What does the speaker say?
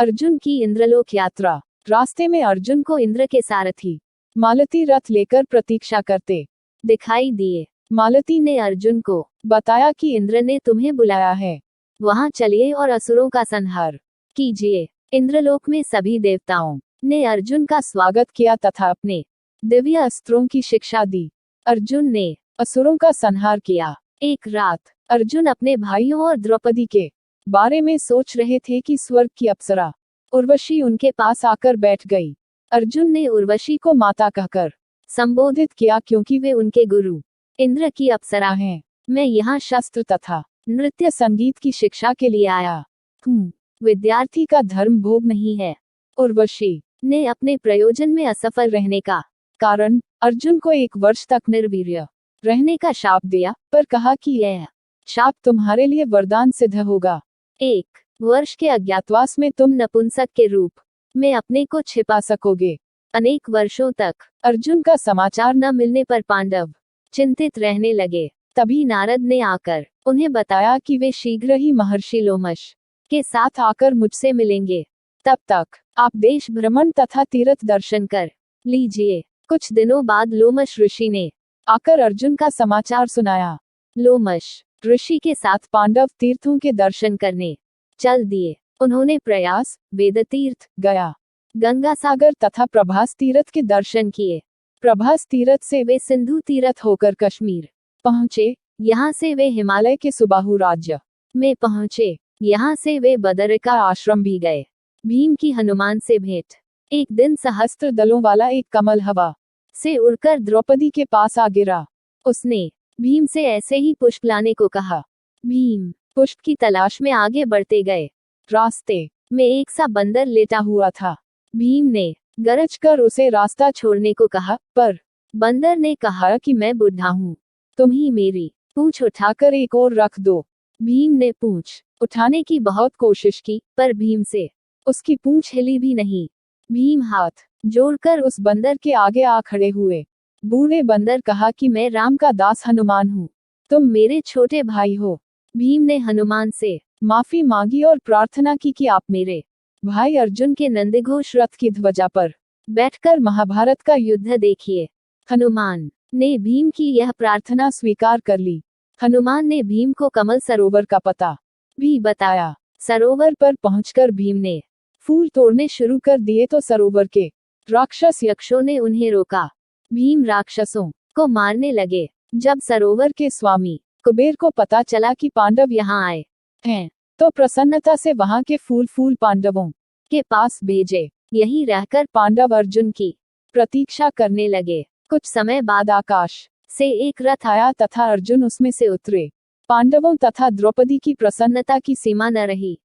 अर्जुन की इंद्रलोक यात्रा। रास्ते में अर्जुन को इंद्र के सारथी मालती रथ लेकर प्रतीक्षा करते दिखाई दिए। मालती ने अर्जुन को बताया कि इंद्र ने तुम्हें बुलाया है, वहां चलिए और असुरों का संहार कीजिए। इंद्रलोक में सभी देवताओं ने अर्जुन का स्वागत किया तथा अपने दिव्य अस्त्रों की शिक्षा दी। अर्जुन ने असुरों का संहार किया। एक रात अर्जुन अपने भाइयों और द्रौपदी के बारे में सोच रहे थे कि स्वर्ग की अप्सरा उर्वशी उनके पास आकर बैठ गई। अर्जुन ने उर्वशी को माता कहकर संबोधित किया क्योंकि वे उनके गुरु इंद्र की अप्सरा हैं। मैं यहाँ शस्त्र तथा नृत्य संगीत की शिक्षा के लिए आया हूँ। विद्यार्थी का धर्म भोग नहीं है। उर्वशी ने अपने प्रयोजन में असफल रहने का कारण अर्जुन को 1 वर्ष तक निर्वीर्य रहने का शाप दिया, पर कहा कि यह शाप तुम्हारे लिए वरदान सिद्ध होगा। 1 वर्ष के अज्ञातवास में तुम नपुंसक के रूप में अपने को छिपा सकोगे। अनेक वर्षों तक अर्जुन का समाचार न मिलने पर पांडव चिंतित रहने लगे। तभी नारद ने आकर उन्हें बताया कि वे शीघ्र ही महर्षि लोमश के साथ आकर मुझसे मिलेंगे। तब तक आप देश भ्रमण तथा तीर्थ दर्शन कर लीजिए। कुछ दिनों बाद लोमश ऋषि ने आकर अर्जुन का समाचार सुनाया। लोमश ऋषि के साथ पांडव तीर्थों के दर्शन करने चल दिए। उन्होंने प्रयास, वेदतीर्थ, गया, गंगा सागर तथा प्रभास तीर्थ के दर्शन किए। प्रभास तीर्थ से वे सिंधु तीर्थ होकर कश्मीर पहुंचे। यहाँ से वे हिमालय के सुबाहु राज्य में पहुंचे। यहाँ से वे बदरिका आश्रम भी गए। भीम की हनुमान से भेंट। एक दिन सहस्त्र दलों वाला एक कमल हवा से उड़कर द्रौपदी के पास आ गिरा। उसने भीम से ऐसे ही पुष्प लाने को कहा। भीम पुष्प की तलाश में आगे बढ़ते गए। रास्ते में एक सा बंदर लेटा हुआ था। भीम ने गरज कर उसे रास्ता छोड़ने को कहा, पर बंदर ने कहा कि मैं बूढ़ा हूँ, तुम ही मेरी पूंछ उठाकर एक और रख दो। भीम ने पूंछ उठाने की बहुत कोशिश की, पर भीम से उसकी पूंछ हिली भी नहीं। भीम हाथ जोड़कर उस बंदर के आगे आ खड़े हुए। बूढ़े बंदर कहा कि मैं राम का दास हनुमान हूँ, तुम मेरे छोटे भाई हो। भीम ने हनुमान से माफी मांगी और प्रार्थना की कि आप मेरे भाई अर्जुन के नंदीघोष रथ की ध्वजा पर बैठकर महाभारत का युद्ध देखिए। हनुमान ने भीम की यह प्रार्थना स्वीकार कर ली। हनुमान ने भीम को कमल सरोवर का पता भी बताया। सरोवर पर पहुंचकर भीम ने फूल तोड़ने शुरू कर दिए तो सरोवर के राक्षस यक्षों ने उन्हें रोका। भीम राक्षसों को मारने लगे। जब सरोवर के स्वामी कुबेर को पता चला कि पांडव यहाँ आए हैं, तो प्रसन्नता से वहां के फूल पांडवों के पास भेजे। यहीं रहकर पांडव अर्जुन की प्रतीक्षा करने लगे। कुछ समय बाद आकाश से एक रथ आया तथा अर्जुन उसमें से उतरे। पांडवों तथा द्रौपदी की प्रसन्नता की सीमा न रही।